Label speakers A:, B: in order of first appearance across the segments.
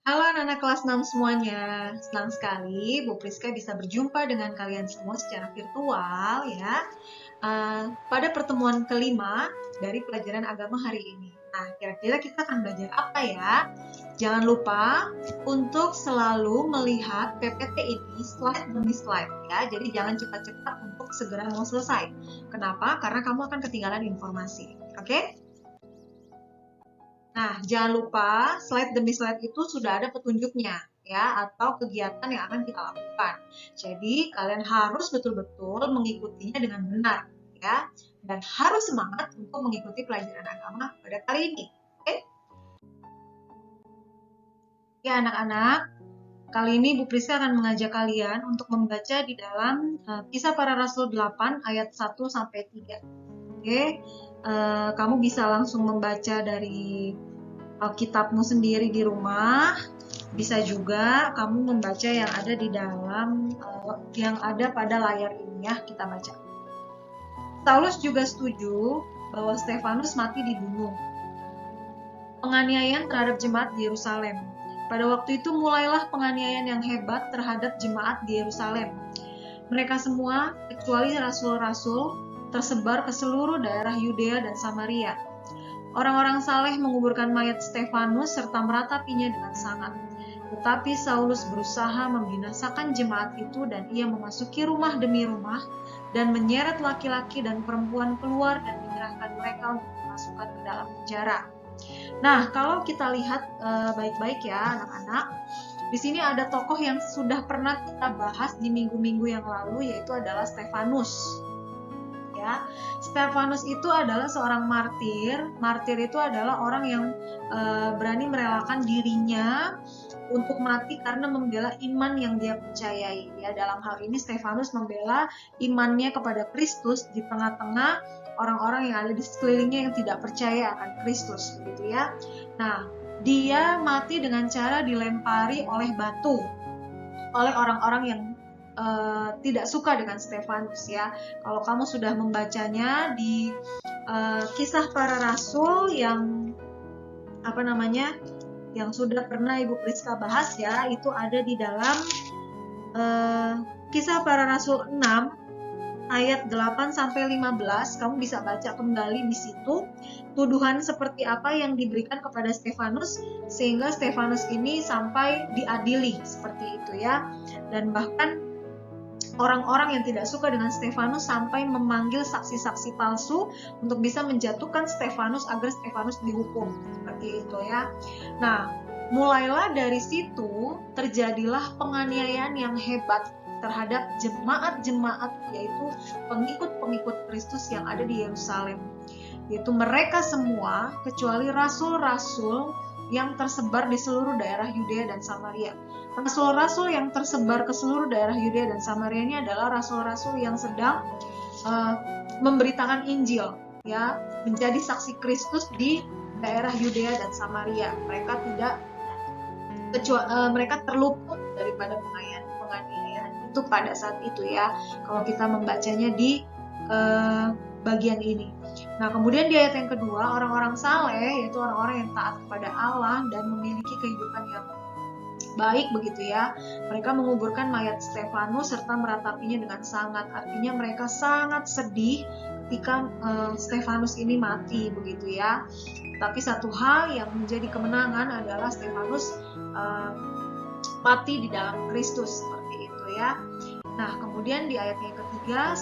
A: Halo anak-anak kelas 6 semuanya. Senang sekali Bu Priska bisa berjumpa dengan kalian semua secara virtual ya. Pada pertemuan kelima dari pelajaran agama hari ini. Nah, kira-kira kita akan belajar apa ya? Jangan lupa untuk selalu melihat PPT ini slide demi slide ya. Jadi jangan cepat-cepat untuk segera mau selesai. Kenapa? Karena kamu akan ketinggalan informasi. Oke? Nah, jangan lupa slide demi slide itu sudah ada petunjuknya ya atau kegiatan yang akan kita lakukan. Jadi, kalian harus betul-betul mengikutinya dengan benar ya dan harus semangat untuk mengikuti pelajaran agama pada kali ini. Oke? Ya, anak-anak, kali ini Bu Priska akan mengajak kalian untuk membaca di dalam Kisah Para Rasul 8 ayat 1 sampai 3. Oke? Kamu bisa langsung membaca dari kitabmu sendiri di rumah. Bisa juga kamu membaca yang ada di dalam yang ada pada layar ini ya, kita baca. Saulus juga setuju bahwa Stefanus mati dibunuh. Penganiayaan terhadap jemaat di Yerusalem. Pada waktu itu mulailah penganiayaan yang hebat terhadap jemaat di Yerusalem. Mereka semua, kecuali rasul-rasul, tersebar ke seluruh daerah Yudea dan Samaria. Orang-orang saleh menguburkan mayat Stefanus serta meratapinya dengan sangat. Tetapi Saulus berusaha membinasakan jemaat itu dan ia memasuki rumah demi rumah dan menyeret laki-laki dan perempuan keluar dan menyerahkan mereka untuk dimasukkan ke dalam penjara. Nah, kalau kita lihat baik-baik ya anak-anak, di sini ada tokoh yang sudah pernah kita bahas di minggu-minggu yang lalu, yaitu adalah Stefanus. Ya, Stefanus itu adalah seorang martir. Martir itu adalah orang yang berani merelakan dirinya untuk mati karena membela iman yang dia percayai. Ya, dalam hal ini Stefanus membela imannya kepada Kristus di tengah-tengah orang-orang yang ada di sekelilingnya yang tidak percaya akan Kristus, gitu ya. Nah, dia mati dengan cara dilempari oleh batu oleh orang-orang yang tidak suka dengan Stefanus ya. Kalau kamu sudah membacanya di Kisah Para Rasul yang yang sudah pernah Ibu Priska bahas ya, itu ada di dalam Kisah Para Rasul 6 ayat 8 sampai 15. Kamu bisa baca kembali di situ tuduhan seperti apa yang diberikan kepada Stefanus sehingga Stefanus ini sampai diadili seperti itu ya. Dan bahkan orang-orang yang tidak suka dengan Stefanus sampai memanggil saksi-saksi palsu untuk bisa menjatuhkan Stefanus agar Stefanus dihukum seperti itu ya. Nah, mulailah dari situ terjadilah penganiayaan yang hebat terhadap jemaat-jemaat, yaitu pengikut-pengikut Kristus yang ada di Yerusalem, yaitu mereka semua kecuali rasul-rasul yang tersebar di seluruh daerah Yudea dan Samaria. Rasul-rasul yang tersebar ke seluruh daerah Yudea dan Samaria ini adalah rasul-rasul yang sedang memberitakan Injil, ya, menjadi saksi Kristus di daerah Yudea dan Samaria. Mereka terluput daripada penganiayaan itu pada saat itu ya. Kalau kita membacanya di bagian ini. Nah, kemudian di ayat yang kedua, orang-orang saleh, yaitu orang-orang yang taat kepada Allah dan memiliki kehidupan yang baik begitu ya. Mereka menguburkan mayat Stefanus serta meratapinya dengan sangat. Artinya mereka sangat sedih ketika Stefanus ini mati begitu ya. Tapi satu hal yang menjadi kemenangan adalah Stefanus mati di dalam Kristus seperti itu ya. Nah, kemudian di ayat yang ketiga,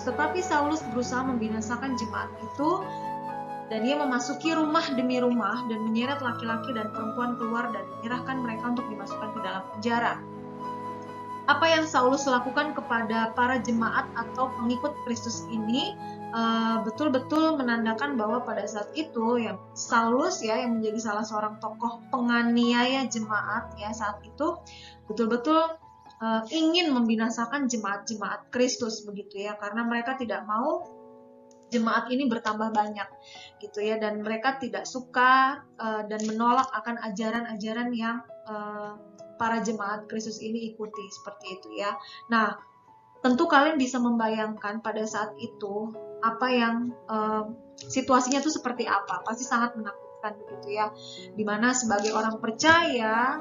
A: tetapi Saulus berusaha membinasakan jemaat itu dan dia memasuki rumah demi rumah dan menyeret laki-laki dan perempuan keluar dan menyerahkan mereka untuk dimasukkan ke dalam penjara. Apa yang Saulus lakukan kepada para jemaat atau pengikut Kristus ini betul-betul menandakan bahwa pada saat itu ya Saulus ya yang menjadi salah seorang tokoh penganiaya jemaat ya saat itu betul-betul ingin membinasakan jemaat-jemaat Kristus begitu ya, karena mereka tidak mau jemaat ini bertambah banyak gitu ya, dan mereka tidak suka dan menolak akan ajaran-ajaran yang para jemaat Kristus ini ikuti seperti itu ya. Nah, tentu kalian bisa membayangkan pada saat itu apa yang situasinya itu seperti apa, pasti sangat menakutkan. perhatikan begitu ya, dimana sebagai orang percaya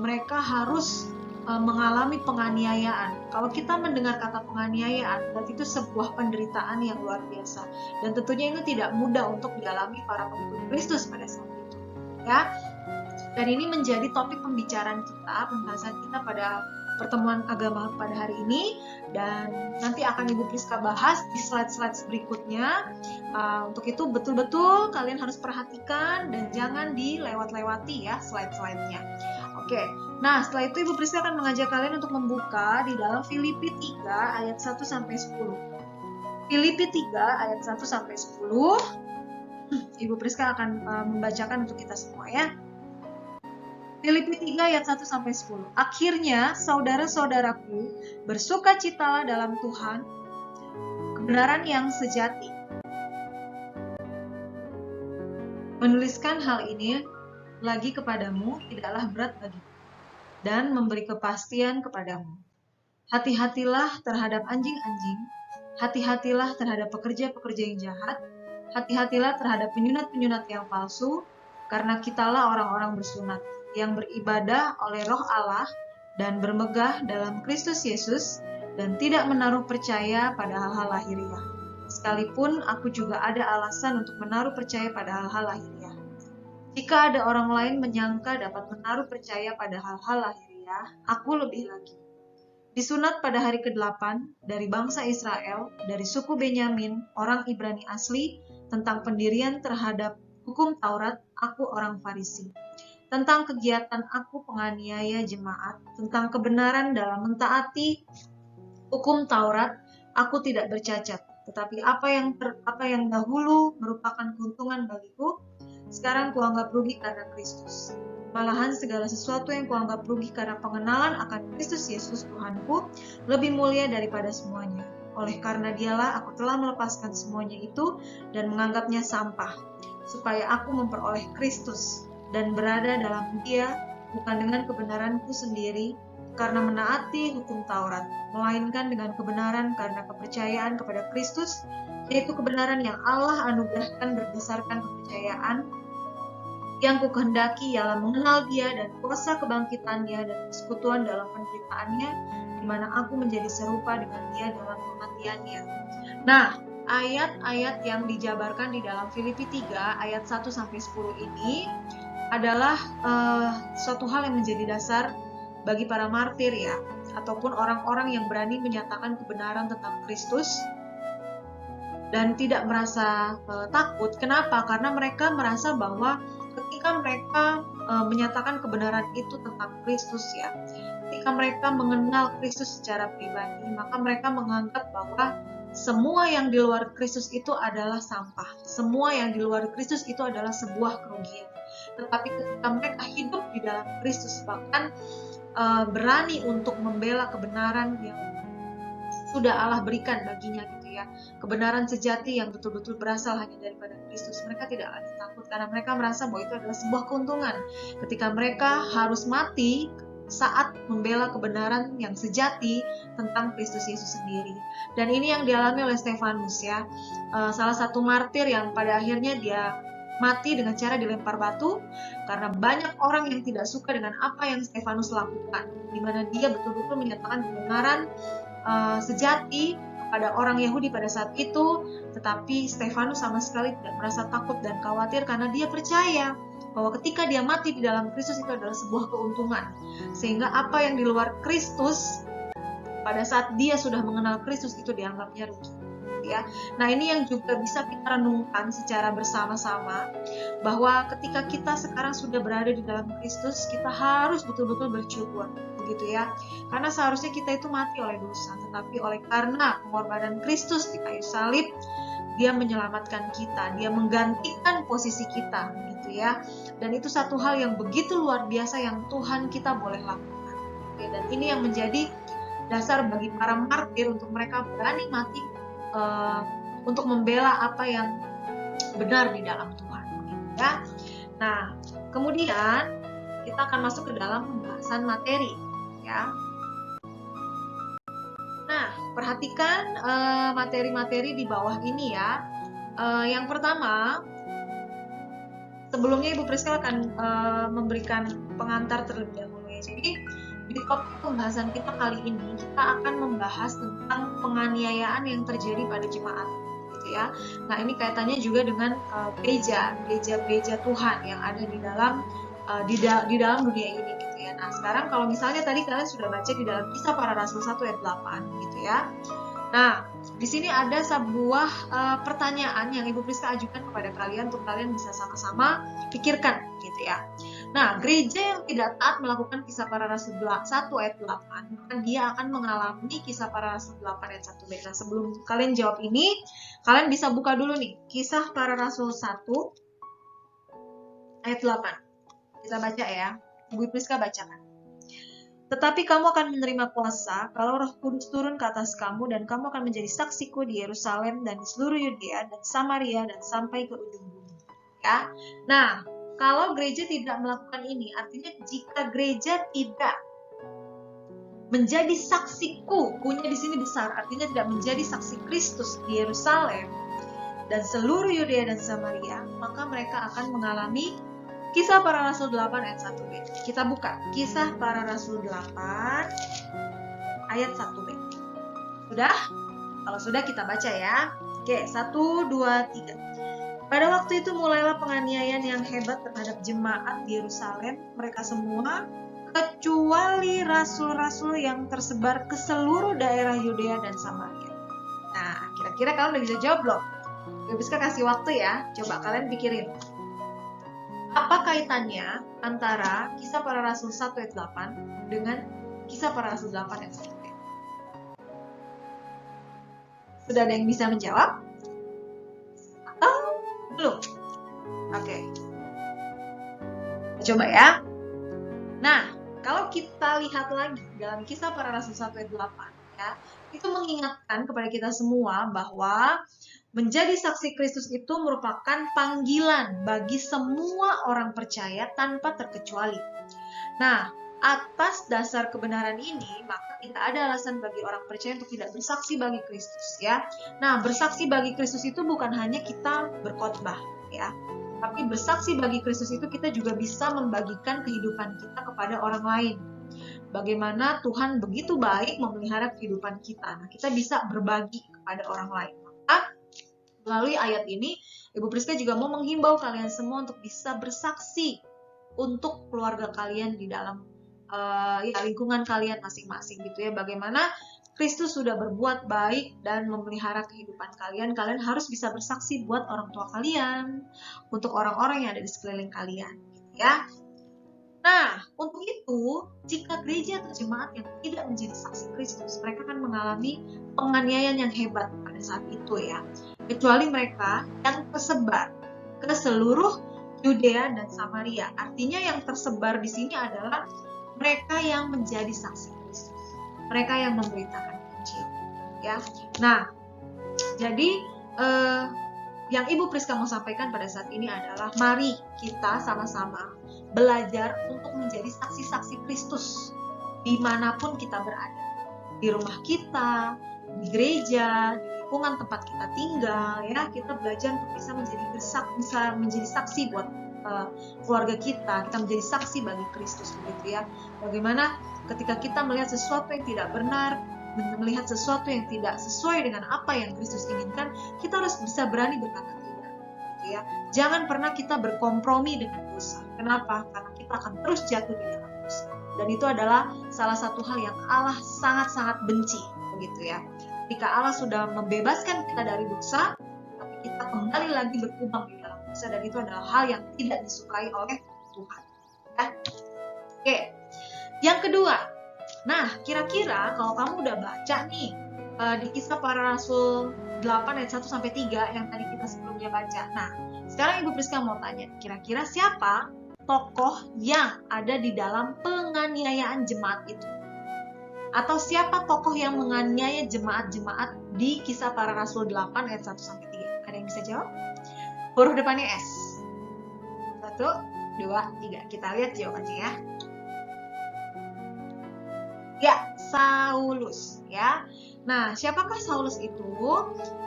A: mereka harus mengalami penganiayaan. Kalau kita mendengar kata penganiayaan, berarti itu sebuah penderitaan yang luar biasa, dan tentunya itu tidak mudah untuk dialami para pengikut Kristus pada saat itu ya. Dan ini menjadi topik pembicaraan kita, pembahasan kita pada pertemuan agama pada hari ini, dan nanti akan Ibu Priska bahas di slide-slide berikutnya. Untuk itu betul-betul kalian harus perhatikan dan jangan dilewat-lewati ya slide-slide-nya. Oke, nah setelah itu Ibu Priska akan mengajak kalian untuk membuka di dalam Filipi 3 ayat 1-10. Filipi 3 ayat 1-10. Ibu Priska akan membacakan untuk kita semua ya. Filipi 3 ayat 1-10. Akhirnya, saudara-saudaraku, bersukacitalah dalam Tuhan, kebenaran yang sejati. Menuliskan hal ini lagi kepadamu tidaklah berat bagiku, dan memberi kepastian kepadamu. Hati-hatilah terhadap anjing-anjing, hati-hatilah terhadap pekerja-pekerja yang jahat, hati-hatilah terhadap penyunat-penyunat yang palsu, karena kitalah orang-orang bersunat, yang beribadah oleh Roh Allah dan bermegah dalam Kristus Yesus dan tidak menaruh percaya pada hal-hal lahiriah. Sekalipun aku juga ada alasan untuk menaruh percaya pada hal-hal lahiriah. Jika ada orang lain menyangka dapat menaruh percaya pada hal-hal lahiriah, aku lebih lagi. Disunat pada hari ke-8 dari bangsa Israel, dari suku Benyamin, orang Ibrani asli, tentang pendirian terhadap hukum Taurat, aku orang Farisi. Tentang kegiatan aku penganiaya jemaat, tentang kebenaran dalam mentaati hukum Taurat, aku tidak bercacat. Tetapi apa yang dahulu merupakan keuntungan bagiku, sekarang kuanggap rugi karena Kristus. Malahan segala sesuatu yang kuanggap rugi karena pengenalan akan Kristus Yesus Tuhanku lebih mulia daripada semuanya. Oleh karena dialah aku telah melepaskan semuanya itu dan menganggapnya sampah, supaya aku memperoleh Kristus dan berada dalam Dia, bukan dengan kebenaranku sendiri karena menaati hukum Taurat, melainkan dengan kebenaran karena kepercayaan kepada Kristus, yaitu kebenaran yang Allah anugerahkan berdasarkan kepercayaan yang kukehendaki ialah mengenal Dia dan kuasa kebangkitannya dan persekutuan dalam penderitaannya, di mana aku menjadi serupa dengan Dia dalam kematiannya. Nah, ayat-ayat yang dijabarkan di dalam Filipi 3 ayat 1-10 ini adalah suatu hal yang menjadi dasar bagi para martir ya, ataupun orang-orang yang berani menyatakan kebenaran tentang Kristus dan tidak merasa takut. Kenapa? Karena mereka merasa bahwa ketika mereka menyatakan kebenaran itu tentang Kristus ya, ketika mereka mengenal Kristus secara pribadi, maka mereka menganggap bahwa semua yang di luar Kristus itu adalah sampah. Semua yang di luar Kristus itu adalah sebuah kerugian. Tetapi ketika mereka hidup di dalam Kristus, bahkan berani untuk membela kebenaran yang sudah Allah berikan baginya gitu ya, kebenaran sejati yang betul-betul berasal hanya daripada Kristus, mereka tidak lagi takut karena mereka merasa bahwa itu adalah sebuah keuntungan ketika mereka harus mati saat membela kebenaran yang sejati tentang Kristus Yesus sendiri. Dan ini yang dialami oleh Stefanus ya, salah satu martir yang pada akhirnya dia mati dengan cara dilempar batu karena banyak orang yang tidak suka dengan apa yang Stefanus lakukan, di mana dia betul-betul menyatakan kebenaran sejati kepada orang Yahudi pada saat itu, tetapi Stefanus sama sekali tidak merasa takut dan khawatir karena dia percaya bahwa ketika dia mati di dalam Kristus itu adalah sebuah keuntungan, sehingga apa yang di luar Kristus pada saat dia sudah mengenal Kristus itu dianggapnya rugi ya. Nah, ini yang juga bisa kita renungkan secara bersama-sama, bahwa ketika kita sekarang sudah berada di dalam Kristus, kita harus betul-betul bersyukur begitu ya. Karena seharusnya kita itu mati oleh dosa, tetapi oleh karena pengorbanan Kristus di kayu salib, Dia menyelamatkan kita, Dia menggantikan posisi kita gitu ya. Dan itu satu hal yang begitu luar biasa yang Tuhan kita boleh lakukan. Oke, dan ini yang menjadi dasar bagi para martir untuk mereka berani mati untuk membela apa yang benar di dalam Tuhan gitu ya. Nah, kemudian kita akan masuk ke dalam pembahasan materi ya. Nah, perhatikan materi-materi di bawah ini ya. Yang pertama, sebelumnya Ibu Priska akan memberikan pengantar terlebih dahulu ya. Jadi di topik pembahasan kita kali ini kita akan membahas tentang penganiayaan yang terjadi pada jemaat, gitu ya. Nah, ini kaitannya juga dengan gereja Tuhan yang ada di dalam di dalam dunia ini, gitu ya. Nah, sekarang kalau misalnya tadi kalian sudah baca di dalam Kisah Para Rasul 1 ayat 8, gitu ya. Nah, di sini ada sebuah pertanyaan yang Ibu Priska ajukan kepada kalian untuk kalian bisa sama-sama pikirkan, gitu ya. Nah, gereja yang tidak taat melakukan Kisah Para Rasul 1 ayat 8, maka dia akan mengalami Kisah Para Rasul 8 ayat 1b. Nah, sebelum kalian jawab ini, kalian bisa buka dulu nih, Kisah Para Rasul 1 ayat 8. Kita baca ya, Ibu Priska bacakan. Tetapi kamu akan menerima kuasa kalau Roh Kudus turun ke atas kamu, dan kamu akan menjadi saksiku di Yerusalem dan di seluruh Yudea dan Samaria dan sampai ke ujung bumi. Ya. Nah, kalau gereja tidak melakukan ini, artinya jika gereja tidak menjadi saksiku, kunya di sini besar, artinya tidak menjadi saksi Kristus di Yerusalem dan seluruh Yudea dan Samaria, maka mereka akan mengalami Kisah Para Rasul 8 ayat 1b. Kita buka Kisah Para Rasul 8 ayat 1b. Sudah? Kalau sudah kita baca ya. Oke, 1, 2, 3. Pada waktu itu mulailah penganiayaan yang hebat terhadap jemaat di Yerusalem. Mereka semua, kecuali rasul-rasul yang tersebar ke seluruh daerah Yudea dan Samaria. Nah, kira-kira kalian udah bisa jawab belum? Gue bisa kasih waktu ya. Coba kalian pikirin. Apa kaitannya antara Kisah Para Rasul 1 ayat 8 dengan Kisah Para Rasul 8 ayat 1b? Sudah ada yang bisa menjawab? Atau belum? Oke. Coba ya. Nah, kalau kita lihat lagi dalam Kisah Para Rasul 1 ayat 8, ya, itu mengingatkan kepada kita semua bahwa menjadi saksi Kristus itu merupakan panggilan bagi semua orang percaya tanpa terkecuali. Nah, atas dasar kebenaran ini, maka tidak ada alasan bagi orang percaya untuk tidak bersaksi bagi Kristus, ya. Nah, bersaksi bagi Kristus itu bukan hanya kita berkhotbah, ya. Tapi bersaksi bagi Kristus itu kita juga bisa membagikan kehidupan kita kepada orang lain. Bagaimana Tuhan begitu baik memelihara kehidupan kita. Nah, kita bisa berbagi kepada orang lain. Maka melalui ayat ini, Ibu Priska juga mau menghimbau kalian semua untuk bisa bersaksi untuk keluarga kalian di dalam lingkungan kalian masing-masing, gitu ya. Bagaimana Kristus sudah berbuat baik dan memelihara kehidupan kalian. Kalian harus bisa bersaksi buat orang tua kalian, untuk orang-orang yang ada di sekeliling kalian, gitu ya. Nah, untuk itu, jika gereja atau jemaat yang tidak menjadi saksi Kristus, mereka akan mengalami penganiayaan yang hebat pada saat itu, ya. Kecuali mereka yang tersebar ke seluruh Yudea dan Samaria. Artinya yang tersebar di sini adalah mereka yang menjadi saksi Kristus, mereka yang memberitakan Injil, ya. Nah, jadi yang Ibu Priska mau sampaikan pada saat ini adalah mari kita sama-sama belajar untuk menjadi saksi-saksi Kristus dimanapun kita berada, di rumah kita, di gereja, di lingkungan tempat kita tinggal, ya. Kita belajar untuk bisa menjadi saksi buat keluarga kita menjadi saksi bagi Kristus, begitu ya. Bagaimana ketika kita melihat sesuatu yang tidak benar, melihat sesuatu yang tidak sesuai dengan apa yang Kristus inginkan, kita harus bisa berani berkata tidak, gitu ya. Jangan pernah kita berkompromi dengan dosa. Kenapa? Karena kita akan terus jatuh di dalam dosa. Dan itu adalah salah satu hal yang Allah sangat-sangat benci, begitu ya. Ketika Allah sudah membebaskan kita dari dosa, tapi kita kembali lagi berkubang di dalam dosa, dan itu adalah hal yang tidak disukai oleh Tuhan, ya. Oke. Yang kedua, nah, kira-kira kalau kamu udah baca nih di Kisah Para Rasul 8 ayat 1-3 yang tadi kita sebelumnya baca. Nah, sekarang Ibu Priska mau tanya, kira-kira siapa tokoh yang ada di dalam penganiayaan jemaat itu? Atau siapa tokoh yang menganiaya jemaat-jemaat di Kisah Para Rasul 8 ayat 1-3? Ada yang bisa jawab? Huruf depannya S. 1, 2, 3. Kita lihat jawabannya ya. Ya, Saulus, ya. Nah, siapakah Saulus itu?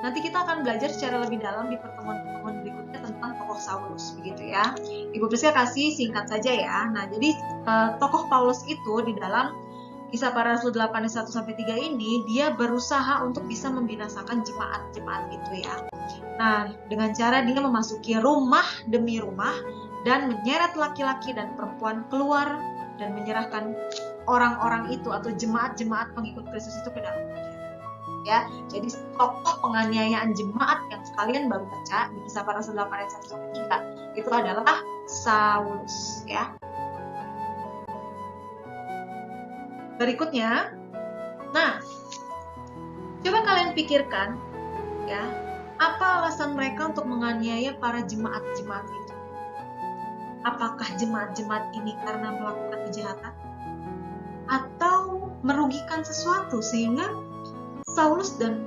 A: Nanti kita akan belajar secara lebih dalam di pertemuan-pertemuan berikutnya tentang tokoh Saulus, begitu ya. Ibu Priska kasih singkat saja ya. Nah, jadi tokoh Paulus itu di dalam Kisah Para Rasul 8 ayat 1-3 ini, dia berusaha untuk bisa membinasakan jemaat-jemaat itu ya. Nah, dengan cara dia memasuki rumah demi rumah dan menyeret laki-laki dan perempuan keluar dan menyerahkan orang-orang itu atau jemaat-jemaat pengikut Kristus itu ke dalam penjara. Ya, jadi tokoh penganiayaan jemaat yang kalian baru baca di Kisah Para Rasul 8 ayat 1-3 itu adalah Saulus ya. Berikutnya, nah, coba kalian pikirkan ya, apa alasan mereka untuk menganiaya para jemaat-jemaat itu? Apakah jemaat-jemaat ini karena melakukan kejahatan? Atau merugikan sesuatu sehingga Saulus dan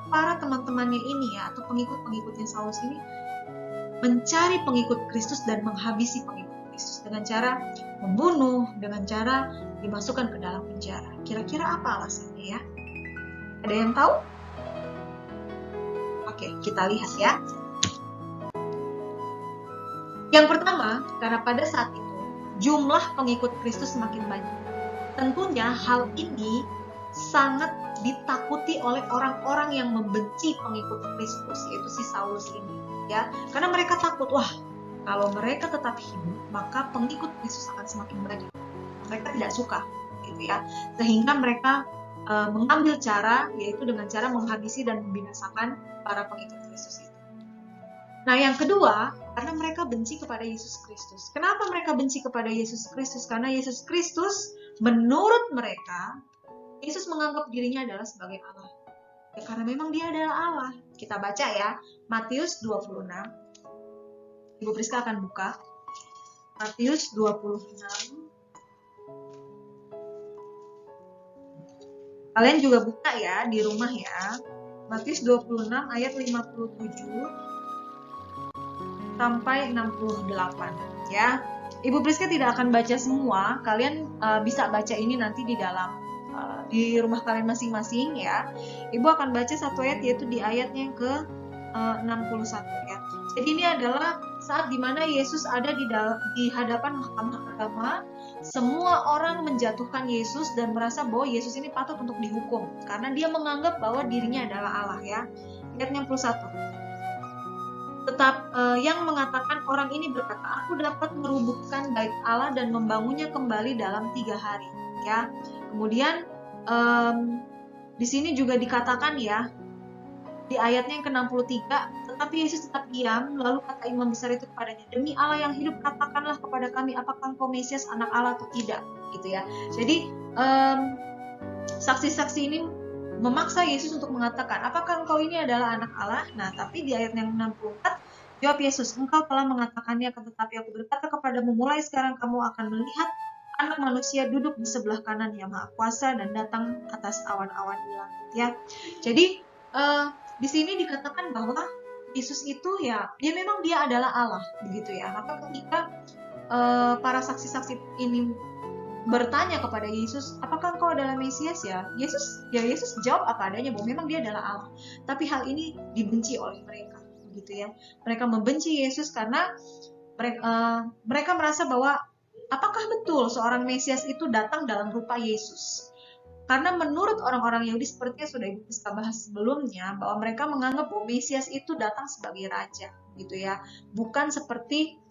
A: para teman-temannya ini ya, atau pengikut-pengikutnya Saulus ini mencari pengikut Kristus dan menghabisi pengikut Kristus dengan cara membunuh, dengan cara dimasukkan ke dalam penjara. Kira-kira apa alasannya ya? Ada yang tahu? Oke, kita lihat ya. Yang pertama, karena pada saat itu jumlah pengikut Kristus semakin banyak. Tentunya hal ini sangat ditakuti oleh orang-orang yang membenci pengikut Kristus, yaitu si Saulus ini ya. Karena mereka takut, wah, kalau mereka tetap hidup, maka pengikut Kristus akan semakin banyak. Mereka tidak suka gitu ya, sehingga mereka mengambil cara, yaitu dengan cara menghabisi dan membinasakan para pengikut Kristus itu. Nah, yang kedua, karena mereka benci kepada Yesus Kristus. Kenapa mereka benci kepada Yesus Kristus? Karena Yesus Kristus, menurut mereka, Yesus menganggap dirinya adalah sebagai Allah. Ya, karena memang dia adalah Allah. Kita baca ya, Matius 26. Ibu Priska akan buka. Matius 26. Kalian juga buka ya di rumah ya. Matius 26 ayat 57 sampai 68 ya. Ibu Priska tidak akan baca semua. Kalian bisa baca ini nanti di dalam di rumah kalian masing-masing ya. Ibu akan baca satu ayat, yaitu di ayatnya yang ke 61 ya. Jadi ini adalah saat dimana Yesus ada di hadapan mahkamah agama. Semua orang menjatuhkan Yesus dan merasa bahwa Yesus ini patut untuk dihukum karena dia menganggap bahwa dirinya adalah Allah ya. Ayat 61. Tetap yang mengatakan orang ini berkata, aku dapat merubuhkan bait Allah dan membangunnya kembali dalam 3 hari ya. Kemudian di sini juga dikatakan ya, di ayatnya yang ke-63, tetapi Yesus tetap diam, lalu kata imam besar itu kepadanya, demi Allah yang hidup, katakanlah kepada kami, apakah engkau Mesias, anak Allah atau tidak, gitu ya. Jadi saksi-saksi ini memaksa Yesus untuk mengatakan, apakah engkau ini adalah anak Allah? Nah, tapi di ayat yang 64, jawab Yesus, engkau telah mengatakannya, tetapi aku berkata kepadamu, mulai sekarang kamu akan melihat Anak Manusia duduk di sebelah kanan Yang Maha Kuasa dan datang atas awan-awan di langit ya. Jadi di sini dikatakan bahwa Yesus itu ya memang dia adalah Allah begitu ya. Maka ketika para saksi-saksi ini bertanya kepada Yesus, apakah engkau adalah Mesias ya? Yesus jawab apa adanya bahwa memang dia adalah Allah. Tapi hal ini dibenci oleh mereka begitu ya. Mereka membenci Yesus karena mereka merasa bahwa apakah betul seorang Mesias itu datang dalam rupa Yesus? Karena menurut orang-orang Yahudi, seperti yang sudah Ibu Priska bahas sebelumnya, bahwa mereka menganggap bahwa Mesias itu datang sebagai raja, gitu ya, bukan seperti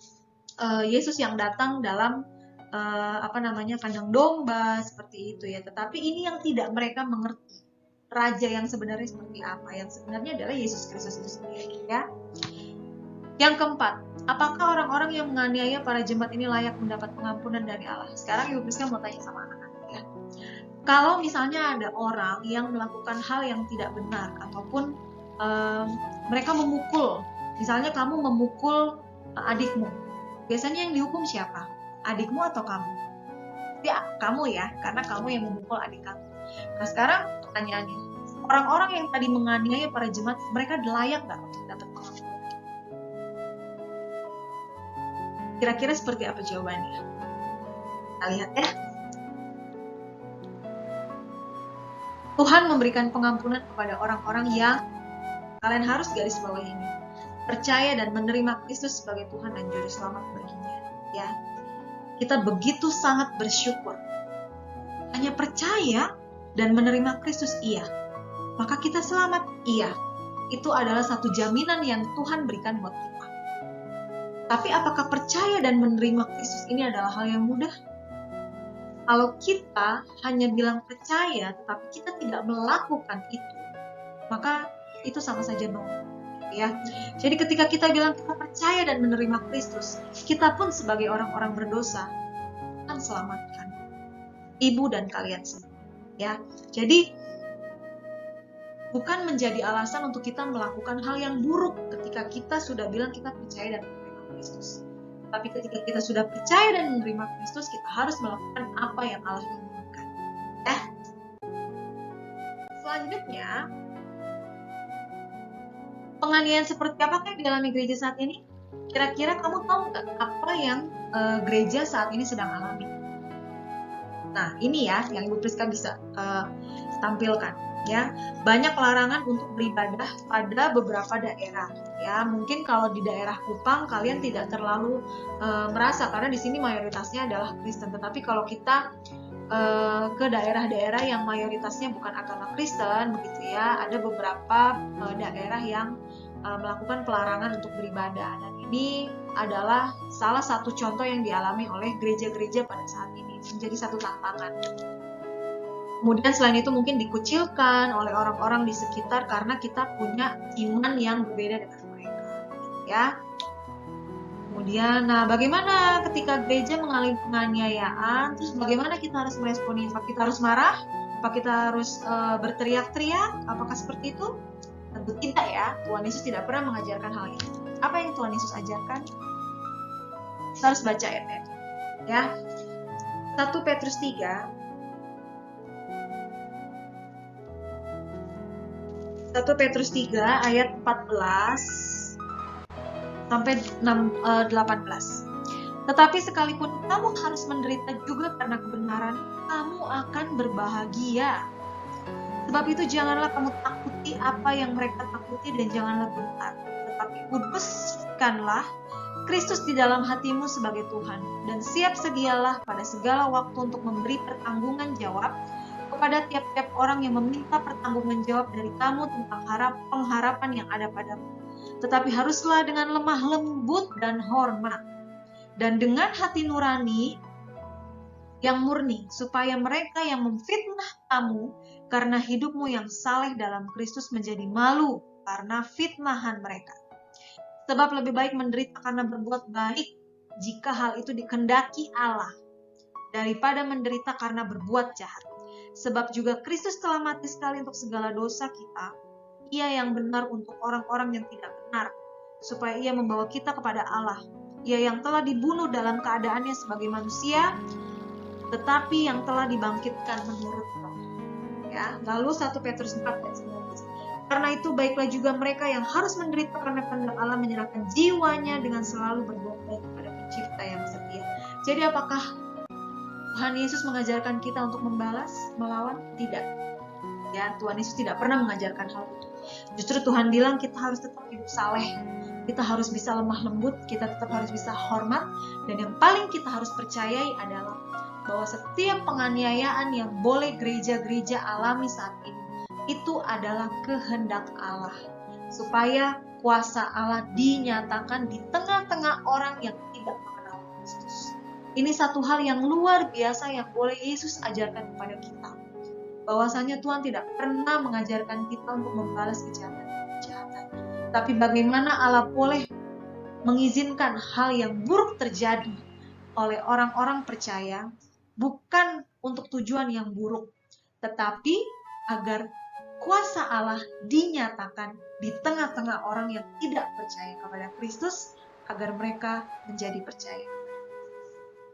A: Yesus yang datang dalam kandang domba seperti itu ya. Tetapi ini yang tidak mereka mengerti, raja yang sebenarnya seperti apa? Yang sebenarnya adalah Yesus Kristus itu sendiri, ya. Yang keempat, apakah orang-orang yang menganiaya para jemaat ini layak mendapat pengampunan dari Allah? Sekarang Ibu Priska mau tanya sama anak-anak ya. Kalau misalnya ada orang yang melakukan hal yang tidak benar ataupun mereka memukul, misalnya kamu memukul adikmu, biasanya yang dihukum siapa? Adikmu atau kamu? Ya, kamu ya, karena kamu yang memukul adik kamu. Nah sekarang pertanyaannya, orang-orang yang tadi menganiaya para jemaat, mereka layak nggak untuk dapat pengampunan? Kira-kira seperti apa jawabannya? Kita lihat ya. Tuhan memberikan pengampunan kepada orang-orang yang, kalian harus garis bawah ini, percaya dan menerima Kristus sebagai Tuhan dan Juru Selamat baginya. Ya, kita begitu sangat bersyukur. Hanya percaya dan menerima Kristus, iya. Maka kita selamat, iya. Itu adalah satu jaminan yang Tuhan berikan buat kita. Tapi apakah percaya dan menerima Kristus ini adalah hal yang mudah? Kalau kita hanya bilang percaya, tetapi kita tidak melakukan itu, maka itu sama saja no. Ya. Jadi ketika kita bilang kita percaya dan menerima Kristus, kita pun sebagai orang-orang berdosa akan selamatkan ibu dan kalian semua. Ya. Jadi bukan menjadi alasan untuk kita melakukan hal yang buruk ketika kita sudah bilang kita percaya dan menerima Kristus. Tapi ketika kita sudah percaya dan menerima Kristus, kita harus melakukan apa yang Allah inginkan. Ya. Selanjutnya, penganiayaan seperti apakah yang dialami gereja saat ini? Kira-kira kamu tahu nggak apa yang gereja saat ini sedang alami? Nah, ini ya yang Ibu Priska bisa tampilkan. Ya, banyak larangan untuk beribadah pada beberapa daerah. Ya, mungkin kalau di daerah Kupang kalian tidak terlalu merasa karena di sini mayoritasnya adalah Kristen. Tetapi kalau kita ke daerah-daerah yang mayoritasnya bukan agama Kristen, begitu ya, ada beberapa daerah yang melakukan pelarangan untuk beribadah. Dan ini adalah salah satu contoh yang dialami oleh gereja-gereja pada saat ini. Menjadi satu tantangan. Kemudian selain itu mungkin dikucilkan oleh orang-orang di sekitar karena kita punya iman yang berbeda dengan mereka. Ya. Kemudian, bagaimana ketika gereja mengalami penganiayaan? Terus bagaimana kita harus meresponi? Apa kita harus marah? Apa kita harus berteriak-teriak? Apakah seperti itu? Tentu tidak ya. Tuhan Yesus tidak pernah mengajarkan hal itu. Apa yang Tuhan Yesus ajarkan? Kita harus baca ayatnya. Ya. 1 Petrus 3 ayat 14 sampai 18. Tetapi sekalipun kamu harus menderita juga karena kebenaran, kamu akan berbahagia. Sebab itu janganlah kamu takuti apa yang mereka takuti dan janganlah gentar. Tetapi kuduskanlah Kristus di dalam hatimu sebagai Tuhan, dan siap sedialah pada segala waktu untuk memberi pertanggungan jawab kepada tiap-tiap orang yang meminta pertanggungan jawab dari kamu tentang pengharapan yang ada padamu. Tetapi haruslah dengan lemah lembut dan hormat, dan dengan hati nurani yang murni, supaya mereka yang memfitnah kamu karena hidupmu yang saleh dalam Kristus menjadi malu karena fitnahan mereka. Sebab lebih baik menderita karena berbuat baik jika hal itu dikehendaki Allah, daripada menderita karena berbuat jahat. Sebab juga Kristus telah mati sekali untuk segala dosa kita, Ia yang benar untuk orang-orang yang tidak benar, supaya Ia membawa kita kepada Allah. Ia yang telah dibunuh dalam keadaannya sebagai manusia, tetapi yang telah dibangkitkan menurut Roh. Ya, lalu 1 Petrus 4 ayat 19. Karena itu baiklah juga mereka yang harus menderita karena kehendak Allah menyerahkan jiwanya dengan selalu berbuat baik kepada Pencipta yang setia. Jadi apakah Tuhan Yesus mengajarkan kita untuk membalas, melawan? Tidak. Ya, Tuhan Yesus tidak pernah mengajarkan hal itu. Justru Tuhan bilang kita harus tetap hidup saleh. Kita harus bisa lemah lembut, kita tetap harus bisa hormat, dan yang paling kita harus percayai adalah bahwa setiap penganiayaan yang boleh gereja-gereja alami saat ini itu adalah kehendak Allah, supaya kuasa Allah dinyatakan di tengah-tengah orang yang tidak mengenal Kristus. Ini satu hal yang luar biasa yang boleh Yesus ajarkan kepada kita, bahwasanya Tuhan tidak pernah mengajarkan kita untuk membalas kejahatan, tapi bagaimana Allah boleh mengizinkan hal yang buruk terjadi oleh orang-orang percaya, bukan untuk tujuan yang buruk, tetapi agar kuasa Allah dinyatakan di tengah-tengah orang yang tidak percaya kepada Kristus, agar mereka menjadi percaya.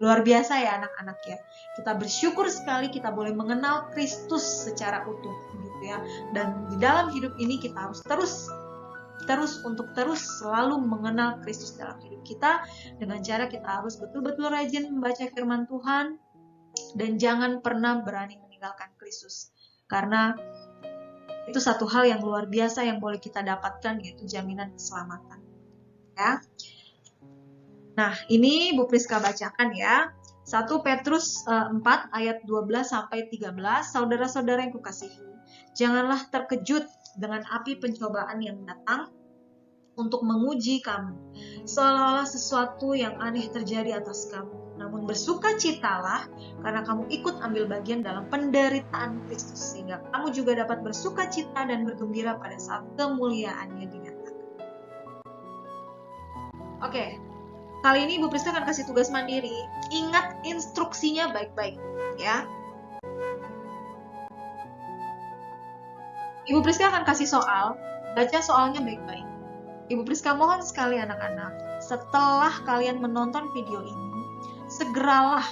A: Luar biasa ya anak-anak ya. Kita bersyukur sekali kita boleh mengenal Kristus secara utuh, gitu ya. Dan di dalam hidup ini kita harus terus selalu mengenal Kristus dalam hidup kita, dengan cara kita harus betul-betul rajin membaca firman Tuhan dan jangan pernah berani meninggalkan Kristus. Karena itu satu hal yang luar biasa yang boleh kita dapatkan, yaitu jaminan keselamatan. ya. Nah, ini Bu Priska bacakan ya. 1 Petrus 4 ayat 12 sampai 13. Saudara-saudara yang kukasihi, janganlah terkejut dengan api pencobaan yang datang untuk menguji kamu, seolah-olah sesuatu yang aneh terjadi atas kamu. Namun bersukacitalah karena kamu ikut ambil bagian dalam penderitaan Kristus, sehingga kamu juga dapat bersukacita dan bergembira pada saat kemuliaannya dinyatakan. Oke, kali ini Bu Priska akan kasih tugas mandiri. Ingat instruksinya baik-baik ya. Ibu Priska akan kasih soal, baca soalnya baik-baik. Ibu Priska mohon sekali anak-anak, setelah kalian menonton video ini, segeralah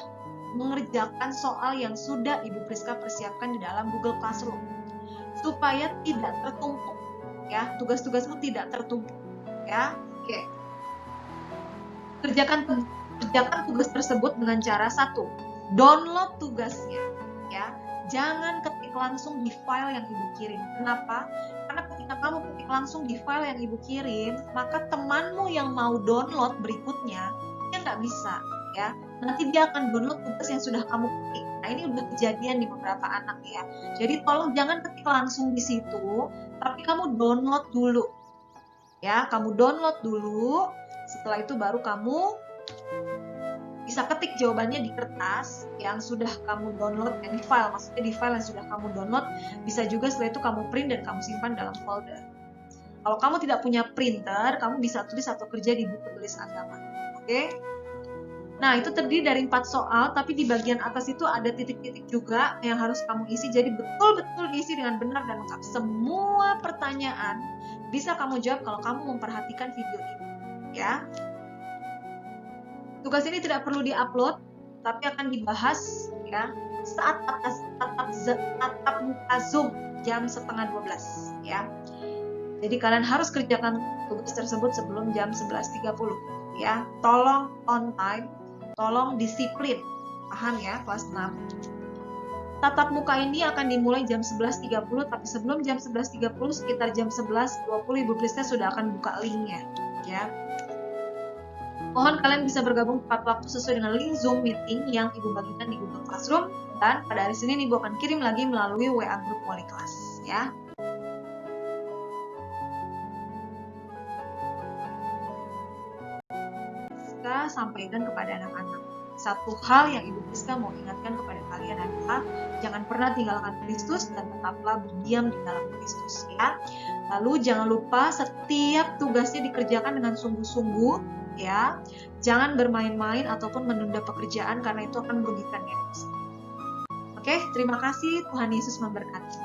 A: mengerjakan soal yang sudah Ibu Priska persiapkan di dalam Google Classroom, supaya tidak tertumpuk, ya. Tugas-tugasmu tidak tertumpuk, ya. Oke. Kerjakan tugas tersebut dengan cara 1, download tugasnya, ya. Jangan ketik langsung di file yang Ibu kirim. Kenapa? Karena ketika kamu ketik langsung di file yang Ibu kirim, maka temanmu yang mau download berikutnya, dia nggak bisa, ya. Nanti dia akan download tugas yang sudah kamu ketik. Nah, ini udah kejadian di beberapa anak ya. Jadi tolong jangan ketik langsung di situ, tapi kamu download dulu. Ya, kamu download dulu. Setelah itu baru kamu bisa ketik jawabannya di kertas yang sudah kamu download, di file, maksudnya di file yang sudah kamu download. Bisa juga setelah itu kamu print dan kamu simpan dalam folder. Kalau kamu tidak punya printer, kamu bisa tulis atau kerja di buku tulis agama. Oke? Nah, itu terdiri dari 4 soal, tapi di bagian atas itu ada titik-titik juga yang harus kamu isi. Jadi betul-betul diisi dengan benar dan lengkap. Semua pertanyaan bisa kamu jawab kalau kamu memperhatikan video ini, ya. Tugas ini tidak perlu diupload, tapi akan dibahas ya saat tatap muka Zoom jam 11:30 ya. Jadi kalian harus kerjakan tugas tersebut sebelum jam 11:30 ya. Tolong on time, tolong disiplin. Paham ya, kelas 6. Tatap muka ini akan dimulai jam 11:30, tapi sebelum jam 11:30 sekitar jam 11:20 Ibu Priska sudah akan buka linknya ya. Mohon kalian bisa bergabung tepat waktu sesuai dengan link Zoom meeting yang Ibu bagikan di Google Classroom, dan pada hari Senin Ibu akan kirim lagi melalui WA grup wali kelas ya. Priska sampaikan kepada anak-anak, satu hal yang Ibu Priska mau ingatkan kepada kalian adalah jangan pernah tinggalkan Kristus dan tetaplah berdiam di dalam Kristus ya. Lalu jangan lupa setiap tugasnya dikerjakan dengan sungguh-sungguh ya. Jangan bermain-main ataupun menunda pekerjaan karena itu akan merugikan ya. Oke, terima kasih. Tuhan Yesus memberkati.